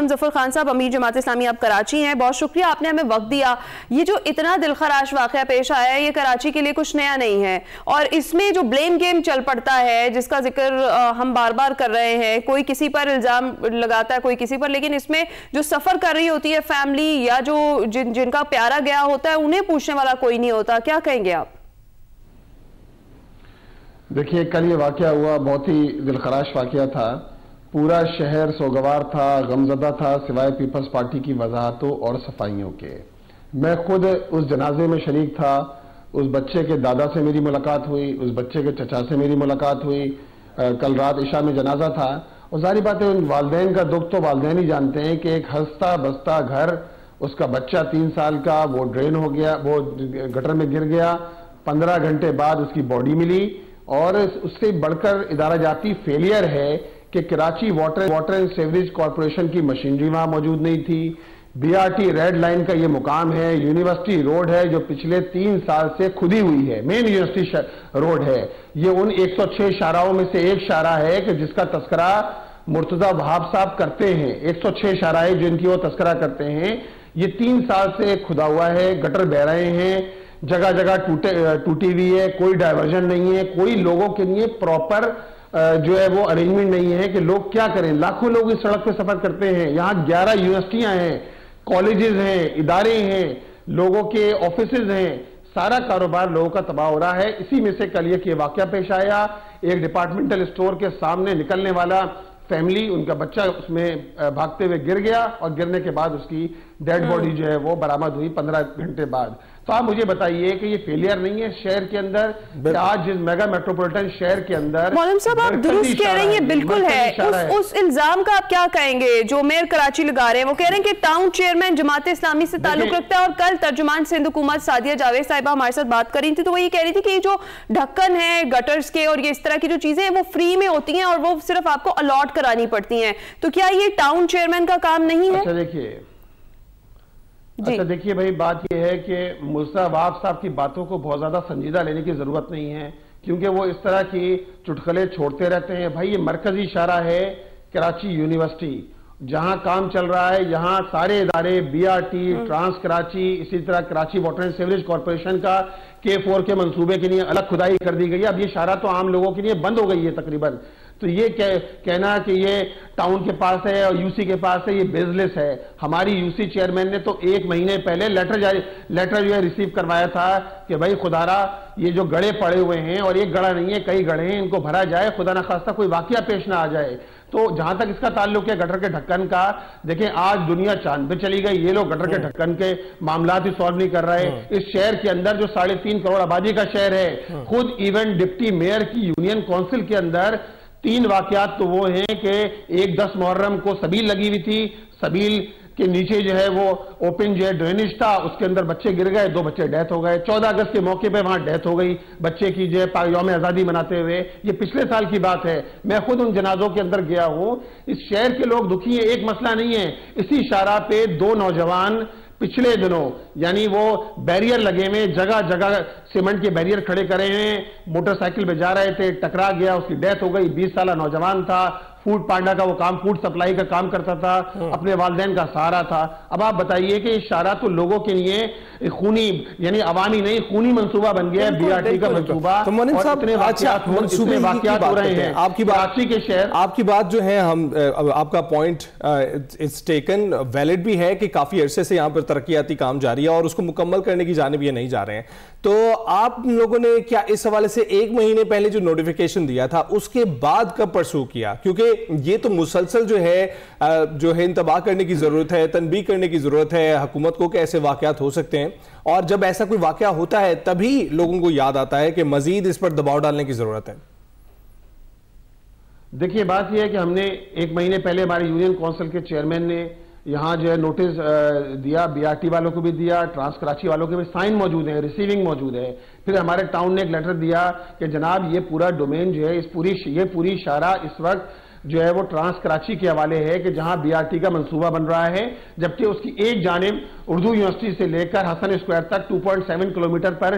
ظفر خان صاحب، امیر جماعت اسلامی، آپ کراچی ہیں، بہت شکریہ آپ نے ہمیں وقت دیا۔ یہ جو اتنا دلخراش واقعہ پیش آیا ہے یہ کراچی کے لیے کچھ نیا نہیں ہے، اور اس میں جو بلیم گیم چل پڑتا ہے جس کا ذکر ہم بار بار کر رہے ہیں، کوئی کسی پر الزام لگاتا ہے کوئی کسی پر، لیکن اس میں جو سفر کر رہی ہوتی ہے فیملی یا جو جن کا پیارا گیا ہوتا ہے انہیں پوچھنے والا کوئی نہیں ہوتا۔ کیا کہیں گے آپ؟ دیکھیے کل یہ واقعہ ہوا، بہت ہی دلخراش واقعہ تھا، پورا شہر سوگوار تھا، غمزدہ تھا، سوائے پیپلز پارٹی کی وضاحتوں اور صفائیوں کے۔ میں خود اس جنازے میں شریک تھا، اس بچے کے دادا سے میری ملاقات ہوئی، اس بچے کے چچا سے میری ملاقات ہوئی، کل رات عشاء میں جنازہ تھا، اور ظاہری بات ہے ان والدین کا دکھ تو والدین ہی جانتے ہیں کہ ایک ہنستا بستا گھر، اس کا بچہ 3 سال کا وہ ڈرین ہو گیا، وہ گٹر میں گر گیا، 15 گھنٹے بعد اس کی باڈی ملی، اور اس سے بڑھ کر ادارہ جاتی فیلئر ہے کہ Karachi water and sewerage corporation کی مشینری وہاں موجود نہیں تھی، B R T red line کا یہ مقام ہے، یونیورسٹی روڈ ہے جو پچھلے 3 سال سے کھدی ہوئی ہے، مین یونیورسٹی روڈ ہے، یہ ان 106 شاہراہوں میں سے ایک شاہراہ ہے کہ جس کا تذکرہ مرتضی وہاب صاحب کرتے ہیں، 106 شاہراہ جن کی وہ تذکرہ کرتے ہیں، یہ 3 سال سے کھدا ہوا ہے، گٹر بہ رہے ہیں، جگہ جگہ ٹوٹی ہوئی ہے، کوئی ڈائیورژن نہیں ہے، کوئی لوگوں کے لیے پراپر جو ہے وہ ارینجمنٹ نہیں ہے کہ لوگ کیا کریں، لاکھوں لوگ اس سڑک پہ سفر کرتے ہیں، یہاں 11 یونیورسٹیاں ہیں، کالجز ہیں، ادارے ہیں، لوگوں کے آفیسز ہیں، سارا کاروبار لوگوں کا تباہ ہو رہا ہے۔ اسی میں سے کل یہ واقعہ پیش آیا، ایک ڈپارٹمنٹل اسٹور کے سامنے نکلنے والا فیملی، ان کا بچہ اس میں بھاگتے ہوئے گر گیا، اور گرنے کے بعد اس کی ڈیڈ باڈی جو ہے وہ برآمد ہوئی 15 گھنٹے بعد۔ تو آپ مجھے بتائیے کہ یہ فیلئر نہیں ہے شہر کے اندر، کہ آج جس میگا میٹروپولیٹن شہر کے اندر مولم صاحب آپ درست کہہ رہے ہیں، بالکل ہے، اس الزام کا آپ کیا کہیں گے جو میئر کراچی لگا رہے ہیں؟ وہ کہہ رہے ہیں کہ ٹاؤن چیئرمین جماعت اسلامی سے تعلق رکھتا ہے، اور کل ترجمان سندھ حکومت سعدیہ جاوید صاحبہ ہمارے ساتھ بات کر رہی تھی تو وہ یہ کہہ رہی تھی کہ یہ جو ڈھکن ہے گٹرز کے اور یہ اس طرح کی جو چیزیں ہیں وہ فری میں ہوتی ہیں اور وہ صرف آپ کو الاٹ کرانی پڑتی ہیں، تو کیا یہ ٹاؤن چیئرمین کا کام نہیں ہے؟ اچھا دیکھیے بھائی، بات یہ ہے کہ مرتضی وہاب صاحب کی باتوں کو بہت زیادہ سنجیدہ لینے کی ضرورت نہیں ہے، کیونکہ وہ اس طرح کی چٹکلے چھوڑتے رہتے ہیں۔ بھائی یہ مرکزی شاہراہ ہے کراچی یونیورسٹی، جہاں کام چل رہا ہے، یہاں سارے ادارے B R T, trans Karachi, اسی طرح Karachi water and sewerage corporation کا K4 کے منصوبے کے لیے الگ کھدائی کر دی گئی ہے۔ اب یہ شاہراہ تو عام لوگوں کے لیے بند ہو گئی ہے تقریباً، تو یہ کہنا کہ یہ ٹاؤن کے پاس ہے اور یو سی کے پاس ہے، یہ بیزلیس ہے۔ ہماری یو سی چیئرمین نے تو 1 مہینے پہلے لیٹر جو ہے ریسیو کروایا تھا کہ بھائی خدارا یہ جو گڑے پڑے ہوئے ہیں، اور ایک گڑا نہیں ہے کئی گڑے ہیں، ان کو بھرا جائے، خدا نخواستہ کوئی واقعہ پیش نہ آ جائے۔ تو جہاں تک اس کا تعلق ہے گٹر کے ڈھکن کا، دیکھیں آج دنیا چاند پہ چلی گئی، یہ لوگ گٹر کے ڈھکن کے معاملات ہی سالو نہیں کر رہے۔ اس شہر کے اندر جو 3.5 کروڑ آبادی کا شہر ہے، خود ایون ڈپٹی میئر کی یونین کونسل کے اندر 3 واقعات تو وہ ہیں کہ ایک 10 محرم کو سبیل لگی ہوئی تھی، سبیل کے نیچے جو ہے وہ اوپن جو ہے ڈرینیج تھا، اس کے اندر بچے گر گئے، 2 بچے ڈیتھ ہو گئے۔ 14 اگست کے موقع پہ وہاں ڈیتھ ہو گئی بچے کی جو ہے یوم آزادی مناتے ہوئے، یہ پچھلے سال کی بات ہے۔ میں خود ان جنازوں کے اندر گیا ہوں، اس شہر کے لوگ دکھی ہیں، ایک مسئلہ نہیں ہے۔ اسی شاہراہ پہ 2 نوجوان پچھلے دنوں یعنی وہ بیریئر لگے ہوئے، جگہ جگہ سیمنٹ کے بیریئر کھڑے کرے ہیں، موٹر سائیکل پہ جا رہے تھے، ٹکرا گیا، اس کی ڈیتھ ہو گئی۔ 20 سالہ نوجوان تھا، فوڈ پانڈا کا وہ کام، فوڈ سپلائی کا کام کرتا تھا، اپنے والدین کا سہارا تھا۔ اب آپ بتائیے کہ یہ شاہراہ تو لوگوں کے لیے خونی یعنی عوامی نہیں خونی منصوبہ بن گیا ہے، بی آر ٹی کا منصوبہ، اور اتنے واقعات ہو رہے ہیں کراچی کے شہر۔ آپ کی بات جو ہے آپ کا پوائنٹ از ٹیکن ویلڈ بھی ہے کہ کافی عرصے سے یہاں پر ترقیاتی کام جاری ہے اور اس کو مکمل کرنے کی جانب یہ نہیں جا رہے ہیں، تو آپ لوگوں نے کیا اس حوالے سے 1 مہینے پہلے جو نوٹیفیکیشن دیا تھا اس کے بعد کب پرسو کیا؟ کیونکہ یہ تو مسلسل جو ہے انتباہ کرنے کی ضرورت ہے، تنبیہ کرنے کی ضرورت ہے حکومت کو کہ ایسے واقعات ہو سکتے ہیں، اور جب ایسا کوئی واقعہ ہوتا ہے تبھی لوگوں کو یاد آتا ہے کہ مزید اس پر دباؤ ڈالنے کی ضرورت ہے۔ دیکھیے بات یہ ہے کہ ہم نے 1 مہینے پہلے ہمارے یونین کونسل کے چیئرمین نے یہاں جو ہے نوٹس دیا، بی آر ٹی والوں کو بھی دیا، ٹرانس کراچی والوں کے بھی سائن موجود ہیں، ریسیونگ موجود ہے۔ پھر ہمارے ٹاؤن نے ایک لیٹر دیا کہ جناب یہ پورا ڈومین جو ہے یہ پوری شاہراہ اس وقت جو ہے وہ ٹرانس کراچی کے حوالے ہے کہ جہاں بی آر ٹی کا منصوبہ بن رہا ہے، جبکہ اس کی ایک جانب اردو یونیورسٹی سے لے کر حسن اسکوائر تک 2.7 کلومیٹر پر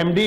MD